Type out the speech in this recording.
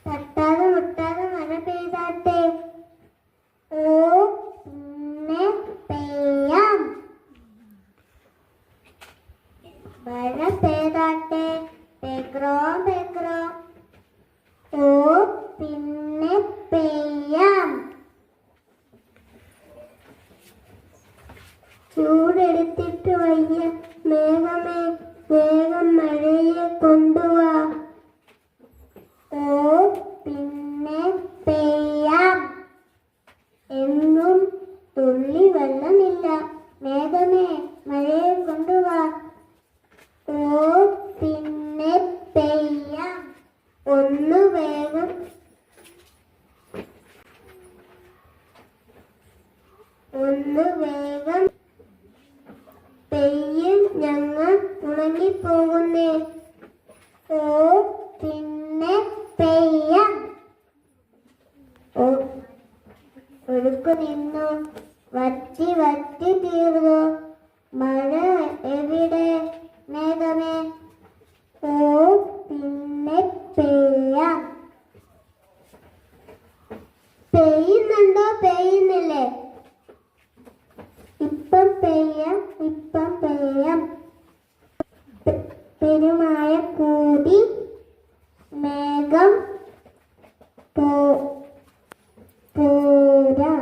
തട്ടാതെ മുട്ടാതെ മഴ പെയ്താട്ടെ. ഓ പിന്നെ പെയ്യാം. മഴ പെയ്താട്ടെ. പെഗ്രോ പെഗ്രോ. ഓ പിന്നെ പെയ്യാം. ചൂടെടുത്തിട്ട് വയ്യ മേഘമേ, വേഗം മഴയെ കൊണ്ടുവാ. ഓ പിന്നെ പെയ്യാം. എങ്ങും തുള്ളി വെള്ളമില്ല. മേഘമേ, മഴയെ കൊണ്ടുവാ. ഓ പിന്നെ പെയ്യാം. ഒന്ന് വേഗം പെയ്യും, ഞങ്ങൾ ഉണങ്ങിപ്പോകുന്നേ. ഓ പിന്നെ പെയ്യാം. ഒഴുക്ക് നിന്നു, വറ്റി വറ്റി തീർന്നു. മഴ എവിടെ മേഘമേ? ഓ പിന്നെ പെയ്യാം. പെയ്യുന്നുണ്ടോ? പെയ്യുന്നില്ലേ? ഇപ്പം പെയ്യാം, ഇപ്പം പെയ്യാം. പെരുമായ കൂടി മേഘം പോരാ.